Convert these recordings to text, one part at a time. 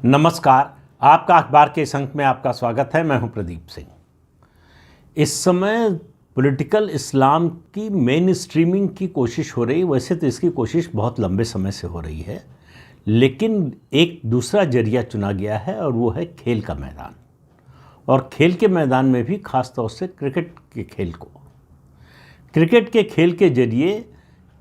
नमस्कार, आपका अखबार के इस अंक में आपका स्वागत है। मैं हूं प्रदीप सिंह। इस समय पॉलिटिकल इस्लाम की मेन स्ट्रीमिंग की कोशिश हो रही है। वैसे तो इसकी कोशिश बहुत लंबे समय से हो रही है, लेकिन एक दूसरा जरिया चुना गया है और वो है खेल का मैदान। और खेल के मैदान में भी ख़ास तौर से क्रिकेट के खेल के जरिए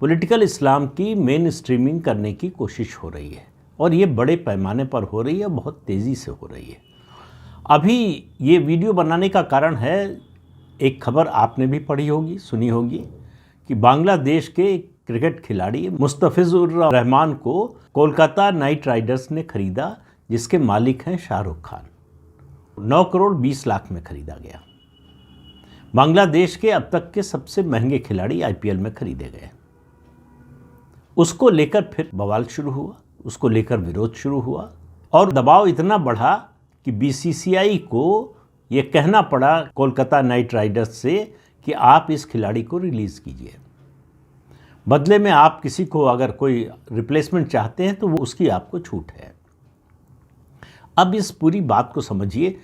पॉलिटिकल इस्लाम की मेन स्ट्रीमिंग करने की कोशिश हो रही है और ये बड़े पैमाने पर हो रही है, बहुत तेज़ी से हो रही है। अभी ये वीडियो बनाने का कारण है, एक खबर आपने भी पढ़ी होगी, सुनी होगी कि बांग्लादेश के क्रिकेट खिलाड़ी मुस्तफिजुर रहमान को कोलकाता नाइट राइडर्स ने खरीदा, जिसके मालिक हैं शाहरुख खान। 9 करोड़ 20 लाख में खरीदा गया। बांग्लादेश के अब तक के सबसे महंगे खिलाड़ी आईपीएल में खरीदे गए। उसको लेकर फिर बवाल शुरू हुआ, उसको लेकर विरोध शुरू हुआ और दबाव इतना बढ़ा कि बीसीसीआई को ये कहना पड़ा कोलकाता नाइट राइडर्स से कि आप इस खिलाड़ी को रिलीज़ कीजिए। बदले में आप किसी को अगर कोई रिप्लेसमेंट चाहते हैं तो वो उसकी आपको छूट है। अब इस पूरी बात को समझिए।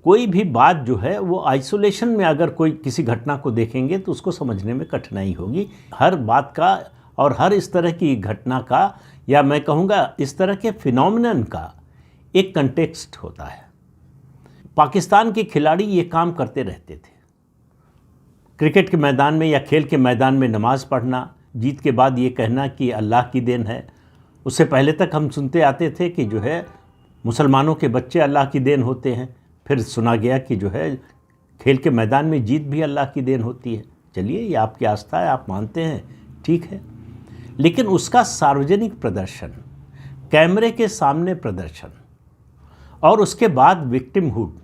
कोई भी बात जो है वो आइसोलेशन में अगर कोई किसी घटना को देखेंगे तो उसको समझने में कठिनाई होगी। हर बात का और हर इस तरह की घटना का, या मैं कहूँगा इस तरह के फिनोमिनन का एक कंटेक्स्ट होता है। पाकिस्तान के खिलाड़ी ये काम करते रहते थे। क्रिकेट के मैदान में या खेल के मैदान में नमाज पढ़ना, जीत के बाद ये कहना कि अल्लाह की देन है। उससे पहले तक हम सुनते आते थे कि जो है मुसलमानों के बच्चे अल्लाह की देन होते हैं। फिर सुना गया कि जो है खेल के मैदान में जीत भी अल्लाह की देन होती है। चलिए, ये आपकी आस्था है, आप मानते हैं, ठीक है। लेकिन उसका सार्वजनिक प्रदर्शन, कैमरे के सामने प्रदर्शन और उसके बाद विक्टिमहुड,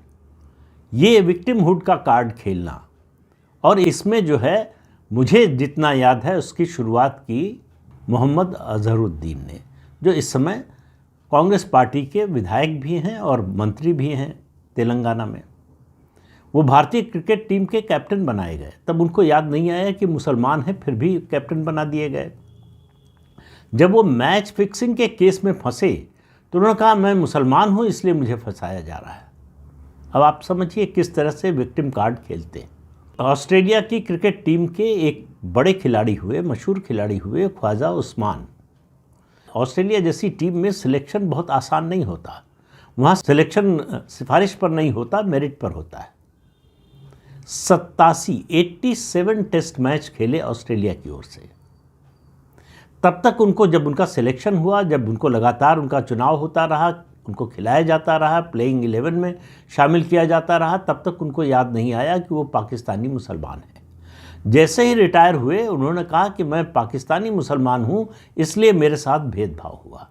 ये विक्टिमहुड का कार्ड खेलना, और इसमें जो है मुझे जितना याद है उसकी शुरुआत की मोहम्मद अजहरुद्दीन ने, जो इस समय कांग्रेस पार्टी के विधायक भी हैं और मंत्री भी हैं तेलंगाना में। वो भारतीय क्रिकेट टीम के कैप्टन बनाए गए। तब उनको याद नहीं आया कि मुसलमान हैं, फिर भी कैप्टन बना दिए गए। जब वो मैच फिक्सिंग के केस में फंसे तो उन्होंने कहा मैं मुसलमान हूँ इसलिए मुझे फंसाया जा रहा है। अब आप समझिए किस तरह से विक्टिम कार्ड खेलते हैं। ऑस्ट्रेलिया की क्रिकेट टीम के एक बड़े खिलाड़ी हुए, मशहूर खिलाड़ी हुए ख्वाजा उस्मान। ऑस्ट्रेलिया जैसी टीम में सिलेक्शन बहुत आसान नहीं होता। वहाँ सिलेक्शन सिफारिश पर नहीं होता, मेरिट पर होता है। 87 टेस्ट मैच खेले ऑस्ट्रेलिया की ओर से। तब तक उनको, जब उनका सिलेक्शन हुआ, जब उनको लगातार उनका चुनाव होता रहा, उनको खिलाया जाता रहा, प्लेइंग 11 में शामिल किया जाता रहा, तब तक उनको याद नहीं आया कि वो पाकिस्तानी मुसलमान हैं। जैसे ही रिटायर हुए उन्होंने कहा कि मैं पाकिस्तानी मुसलमान हूँ, इसलिए मेरे साथ भेदभाव हुआ।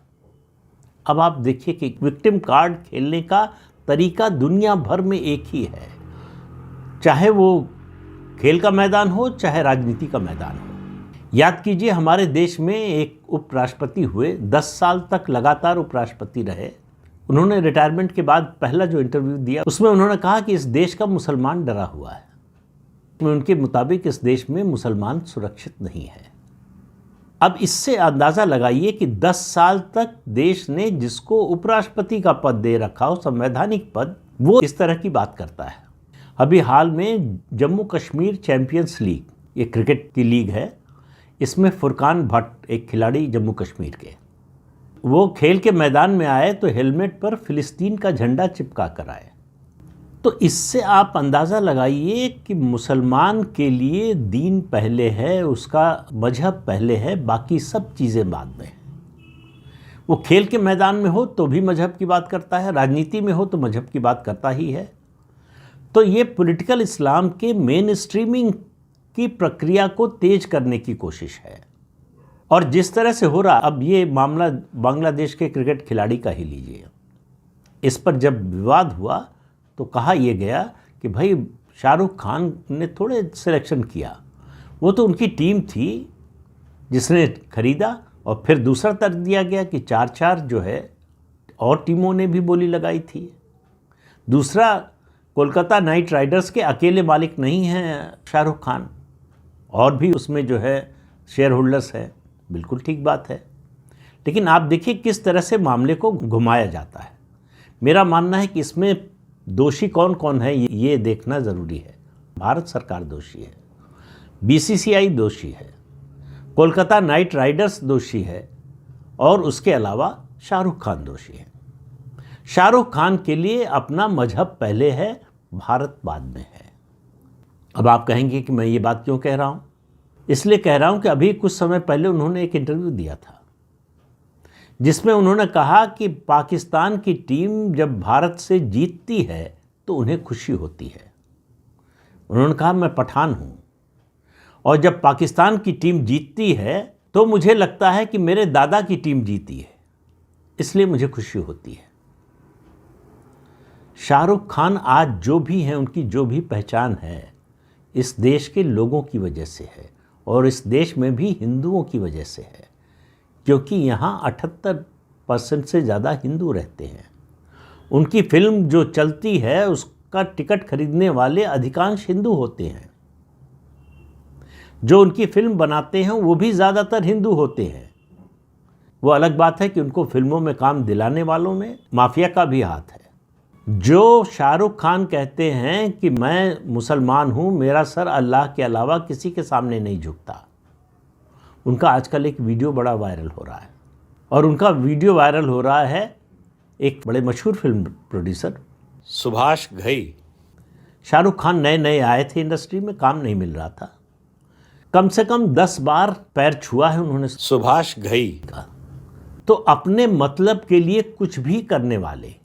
अब आप देखिए कि विक्टिम कार्ड खेलने का तरीका दुनिया भर में एक ही है, चाहे वो खेल का मैदान हो चाहे राजनीति का मैदान हो। याद कीजिए, हमारे देश में एक उपराष्ट्रपति हुए, 10 साल तक लगातार उपराष्ट्रपति रहे। उन्होंने रिटायरमेंट के बाद पहला जो इंटरव्यू दिया उसमें उन्होंने कहा कि इस देश का मुसलमान डरा हुआ है। उनके मुताबिक इस देश में मुसलमान सुरक्षित नहीं है। अब इससे अंदाज़ा लगाइए कि 10 साल तक देश ने जिसको उपराष्ट्रपति का पद दे रखा हो, संवैधानिक पद, वो इस तरह की बात करता है। अभी हाल में जम्मू कश्मीर चैंपियंस लीग, ये क्रिकेट की लीग है, इसमें फुरकान भट्ट एक खिलाड़ी जम्मू कश्मीर के, वो खेल के मैदान में आए तो हेलमेट पर फिलिस्तीन का झंडा चिपका कर आए। तो इससे आप अंदाज़ा लगाइए कि मुसलमान के लिए दीन पहले है, उसका मजहब पहले है, बाकी सब चीज़ें बाद में। वो खेल के मैदान में हो तो भी मजहब की बात करता है, राजनीति में हो तो मजहब की बात करता ही है। तो ये पॉलिटिकल इस्लाम के मेन स्ट्रीमिंग की प्रक्रिया को तेज करने की कोशिश है। और जिस तरह से हो रहा, अब ये मामला बांग्लादेश के क्रिकेट खिलाड़ी का ही लीजिए। इस पर जब विवाद हुआ तो कहा यह गया कि भाई शाहरुख खान ने थोड़े सिलेक्शन किया, वो तो उनकी टीम थी जिसने खरीदा। और फिर दूसरा तर्क दिया गया कि 4-4 जो है और टीमों ने भी बोली लगाई थी। दूसरा, कोलकाता नाइट राइडर्स के अकेले मालिक नहीं हैं शाहरुख खान, और भी उसमें जो है शेयर होल्डर्स हैं। बिल्कुल ठीक बात है, लेकिन आप देखिए किस तरह से मामले को घुमाया जाता है। मेरा मानना है कि इसमें दोषी कौन कौन है ये देखना ज़रूरी है। भारत सरकार दोषी है, बीसीसीआई दोषी है, कोलकाता नाइट राइडर्स दोषी है और उसके अलावा शाहरुख खान दोषी है। शाहरुख खान के लिए अपना मजहब पहले है, भारत बाद में है। अब आप कहेंगे कि मैं ये बात क्यों कह रहा हूँ? इसलिए कह रहा हूँ कि अभी कुछ समय पहले उन्होंने एक इंटरव्यू दिया था जिसमें उन्होंने कहा कि पाकिस्तान की टीम जब भारत से जीतती है तो उन्हें खुशी होती है। उन्होंने कहा मैं पठान हूँ और जब पाकिस्तान की टीम जीतती है तो मुझे लगता है कि मेरे दादा की टीम जीती है, इसलिए मुझे खुशी होती है। शाहरुख खान आज जो भी हैं, उनकी जो भी पहचान है, इस देश के लोगों की वजह से है और इस देश में भी हिंदुओं की वजह से है, क्योंकि यहाँ 78% से ज़्यादा हिंदू रहते हैं। उनकी फिल्म जो चलती है उसका टिकट खरीदने वाले अधिकांश हिंदू होते हैं। जो उनकी फिल्म बनाते हैं वो भी ज़्यादातर हिंदू होते हैं। वो अलग बात है कि उनको फिल्मों में काम दिलाने वालों में माफिया का भी हाथ है। जो शाहरुख खान कहते हैं कि मैं मुसलमान हूँ, मेरा सर अल्लाह के अलावा किसी के सामने नहीं झुकता, उनका आजकल एक वीडियो बड़ा वायरल हो रहा है। और उनका वीडियो वायरल हो रहा है एक बड़े मशहूर फिल्म प्रोड्यूसर सुभाष घई। शाहरुख खान नए नए आए थे इंडस्ट्री में, काम नहीं मिल रहा था। कम से कम 10 बार पैर छुआ है उन्होंने सुभाष घई का। तो अपने मतलब के लिए कुछ भी करने वाले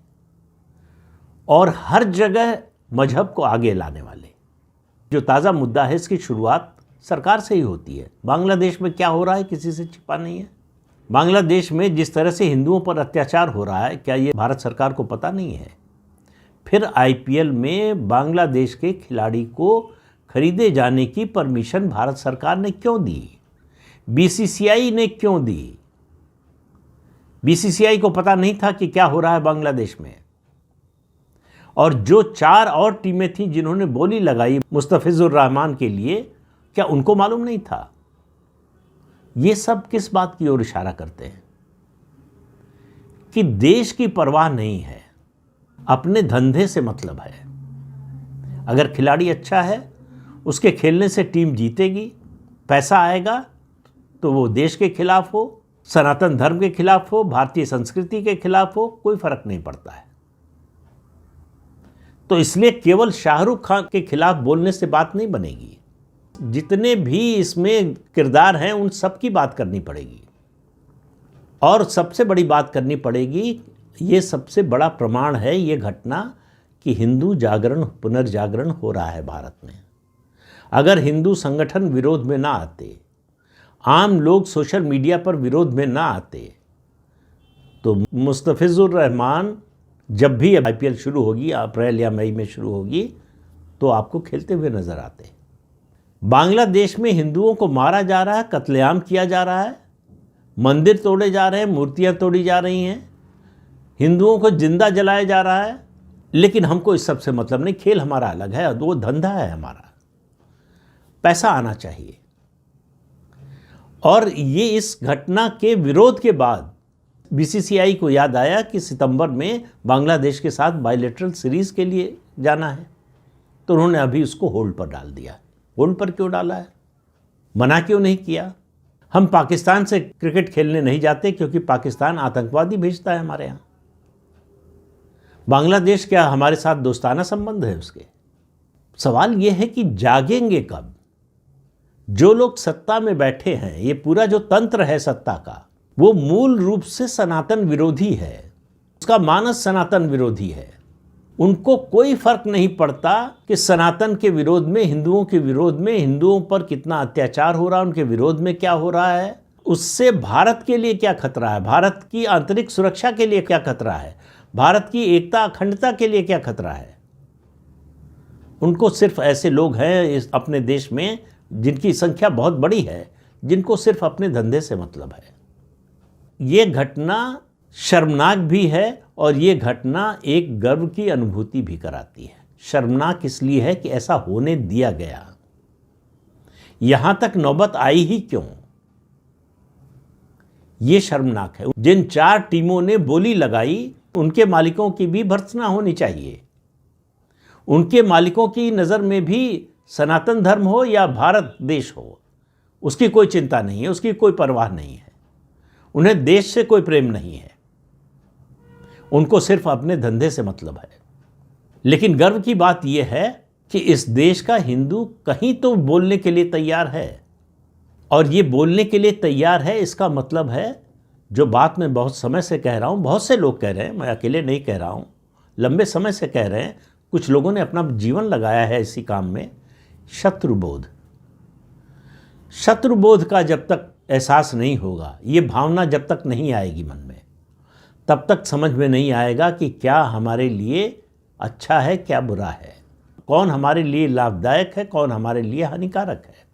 और हर जगह मजहब को आगे लाने वाले। जो ताज़ा मुद्दा है इसकी शुरुआत सरकार से ही होती है। बांग्लादेश में क्या हो रहा है किसी से छिपा नहीं है। बांग्लादेश में जिस तरह से हिंदुओं पर अत्याचार हो रहा है, क्या ये भारत सरकार को पता नहीं है? फिर आईपीएल में बांग्लादेश के खिलाड़ी को खरीदे जाने की परमिशन भारत सरकार ने क्यों दी? बीसीसीआई ने क्यों दी? बीसीसीआई को पता नहीं था कि क्या हो रहा है बांग्लादेश में? और जो 4 और टीमें थीं जिन्होंने बोली लगाई मुस्तफिजुर रहमान के लिए, क्या उनको मालूम नहीं था? ये सब किस बात की ओर इशारा करते हैं? कि देश की परवाह नहीं है, अपने धंधे से मतलब है। अगर खिलाड़ी अच्छा है, उसके खेलने से टीम जीतेगी, पैसा आएगा, तो वो देश के खिलाफ हो, सनातन धर्म के खिलाफ हो, भारतीय संस्कृति के खिलाफ हो, कोई फर्क नहीं पड़ता है। तो इसलिए केवल शाहरुख खान के खिलाफ बोलने से बात नहीं बनेगी। जितने भी इसमें किरदार हैं उन सब की बात करनी पड़ेगी। और सबसे बड़ी बात करनी पड़ेगी, ये सबसे बड़ा प्रमाण है ये घटना कि हिंदू जागरण, पुनर्जागरण हो रहा है भारत में। अगर हिंदू संगठन विरोध में ना आते, आम लोग सोशल मीडिया पर विरोध में ना आते, तो मुस्तफिजुर रहमान जब भी आईपीएल शुरू होगी, अप्रैल या मई में शुरू होगी, तो आपको खेलते हुए नजर आते। बांग्लादेश में हिंदुओं को मारा जा रहा है, कत्लेआम किया जा रहा है, मंदिर तोड़े जा रहे हैं, मूर्तियां तोड़ी जा रही हैं, हिंदुओं को जिंदा जलाया जा रहा है, लेकिन हमको इस सब से मतलब नहीं। खेल हमारा अलग है, वो धंधा है हमारा, पैसा आना चाहिए। और ये इस घटना के विरोध के बाद बीसीसीआई को याद आया कि सितंबर में बांग्लादेश के साथ बायलैटरल सीरीज के लिए जाना है, तो उन्होंने अभी उसको होल्ड पर डाल दिया। होल्ड पर क्यों डाला है? मना क्यों नहीं किया? हम पाकिस्तान से क्रिकेट खेलने नहीं जाते क्योंकि पाकिस्तान आतंकवादी भेजता है हमारे यहाँ। बांग्लादेश क्या हमारे साथ दोस्ताना संबंध है उसके? सवाल यह है कि जागेंगे कब? जो लोग सत्ता में बैठे हैं, ये पूरा जो तंत्र है सत्ता का, वो मूल रूप से सनातन विरोधी है, उसका मानस सनातन विरोधी है। उनको कोई फर्क नहीं पड़ता कि सनातन के विरोध में, हिंदुओं के विरोध में, हिंदुओं पर कितना अत्याचार हो रहा है, उनके विरोध में क्या हो रहा है, उससे भारत के लिए क्या खतरा है, भारत की आंतरिक सुरक्षा के लिए क्या खतरा है, भारत की एकता अखंडता के लिए क्या खतरा है। उनको सिर्फ ऐसे लोग हैं इस अपने देश में जिनकी संख्या बहुत बड़ी है, जिनको सिर्फ अपने धंधे से मतलब है। ये घटना शर्मनाक भी है और ये घटना एक गर्व की अनुभूति भी कराती है। शर्मनाक इसलिए है कि ऐसा होने दिया गया, यहां तक नौबत आई ही क्यों, ये शर्मनाक है। जिन 4 टीमों ने बोली लगाई उनके मालिकों की भी भर्त्सना होनी चाहिए। उनके मालिकों की नज़र में भी सनातन धर्म हो या भारत देश हो, उसकी कोई चिंता नहीं है, उसकी कोई परवाह नहीं है। उन्हें देश से कोई प्रेम नहीं है, उनको सिर्फ अपने धंधे से मतलब है। लेकिन गर्व की बात यह है कि इस देश का हिंदू कहीं तो बोलने के लिए तैयार है, और ये बोलने के लिए तैयार है, इसका मतलब है जो बात मैं बहुत समय से कह रहा हूँ, बहुत से लोग कह रहे हैं, मैं अकेले नहीं कह रहा हूँ, लंबे समय से कह रहे हैं, कुछ लोगों ने अपना जीवन लगाया है इसी काम में। शत्रुबोध, शत्रुबोध का जब तक एहसास नहीं होगा, ये भावना जब तक नहीं आएगी मन में, तब तक समझ में नहीं आएगा कि क्या हमारे लिए अच्छा है, क्या बुरा है, कौन हमारे लिए लाभदायक है, कौन हमारे लिए हानिकारक है,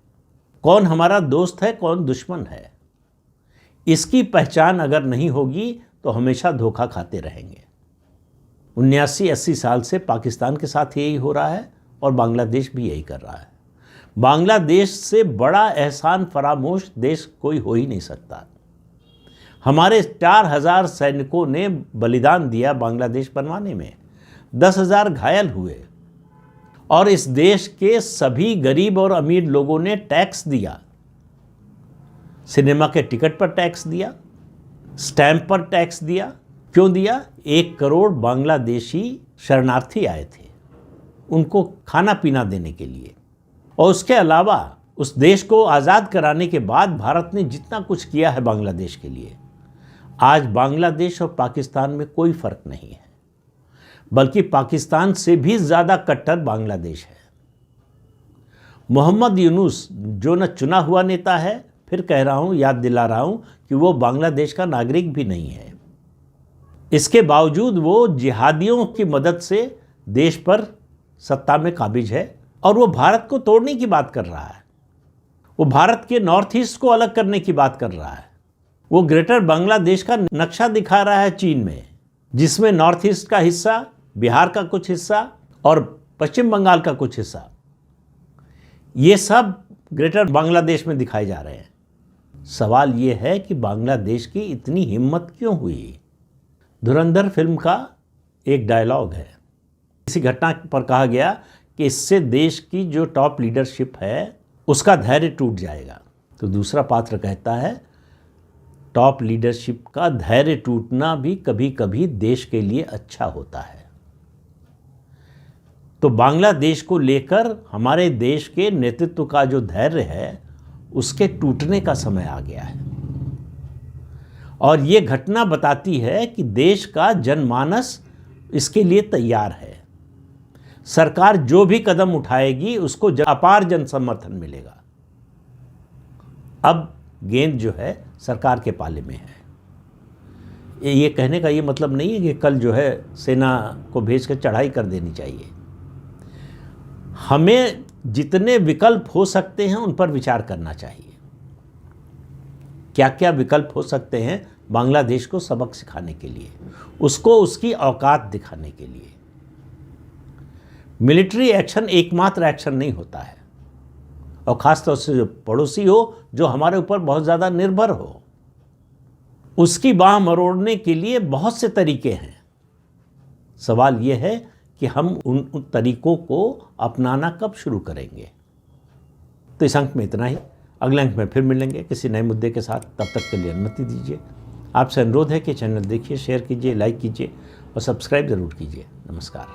कौन हमारा दोस्त है, कौन दुश्मन है। इसकी पहचान अगर नहीं होगी तो हमेशा धोखा खाते रहेंगे। 79-80 साल से पाकिस्तान के साथ यही हो रहा है और बांग्लादेश भी यही कर रहा है। बांग्लादेश से बड़ा एहसान फरामोश देश कोई हो ही नहीं सकता। हमारे 4000 सैनिकों ने बलिदान दिया बांग्लादेश बनवाने में, 10,000 घायल हुए, और इस देश के सभी गरीब और अमीर लोगों ने टैक्स दिया। सिनेमा के टिकट पर टैक्स दिया, स्टैंप पर टैक्स दिया। क्यों दिया? 1 करोड़ बांग्लादेशी शरणार्थी आए थे, उनको खाना पीना देने के लिए। और उसके अलावा उस देश को आज़ाद कराने के बाद भारत ने जितना कुछ किया है बांग्लादेश के लिए, आज बांग्लादेश और पाकिस्तान में कोई फर्क नहीं है, बल्कि पाकिस्तान से भी ज़्यादा कट्टर बांग्लादेश है। मोहम्मद यूनुस जो न चुना हुआ नेता है, फिर कह रहा हूँ, याद दिला रहा हूँ कि वो बांग्लादेश का नागरिक भी नहीं है। इसके बावजूद वो जिहादियों की मदद से देश पर सत्ता में काबिज है, और वो भारत को तोड़ने की बात कर रहा है। वो भारत के नॉर्थ ईस्ट को अलग करने की बात कर रहा है। वो ग्रेटर बांग्लादेश का नक्शा दिखा रहा है चीन में, जिसमें नॉर्थ ईस्ट का हिस्सा, बिहार का कुछ हिस्सा और पश्चिम बंगाल का कुछ हिस्सा, ये सब ग्रेटर बांग्लादेश में दिखाए जा रहे हैं। सवाल ये है कि बांग्लादेश की इतनी हिम्मत क्यों हुई? धुरंधर फिल्म का एक डायलॉग है, इसी घटना पर कहा गया कि इससे देश की जो टॉप लीडरशिप है उसका धैर्य टूट जाएगा। तो दूसरा पात्र कहता है, टॉप लीडरशिप का धैर्य टूटना भी कभी कभी देश के लिए अच्छा होता है। तो बांग्लादेश को लेकर हमारे देश के नेतृत्व का जो धैर्य है, उसके टूटने का समय आ गया है। और ये घटना बताती है कि देश का जनमानस इसके लिए तैयार है। सरकार जो भी कदम उठाएगी उसको अपार जन समर्थन मिलेगा। अब गेंद जो है सरकार के पाले में है। ये कहने का ये मतलब नहीं है कि कल जो है सेना को भेजकर चढ़ाई कर देनी चाहिए। हमें जितने विकल्प हो सकते हैं उन पर विचार करना चाहिए। क्या क्या विकल्प हो सकते हैं बांग्लादेश को सबक सिखाने के लिए, उसको उसकी औकात दिखाने के लिए। मिलिट्री एक्शन एकमात्र एक्शन नहीं होता है, और ख़ासतौर से जो पड़ोसी हो, जो हमारे ऊपर बहुत ज़्यादा निर्भर हो, उसकी बाह मरोड़ने के लिए बहुत से तरीके हैं। सवाल यह है कि हम उन तरीकों को अपनाना कब शुरू करेंगे। तो इस अंक में इतना ही। अगले अंक में फिर मिलेंगे किसी नए मुद्दे के साथ। तब तक के लिए अनुमति दीजिए। आपसे अनुरोध है कि चैनल देखिए, शेयर कीजिए, लाइक कीजिए और सब्सक्राइब ज़रूर कीजिए। नमस्कार।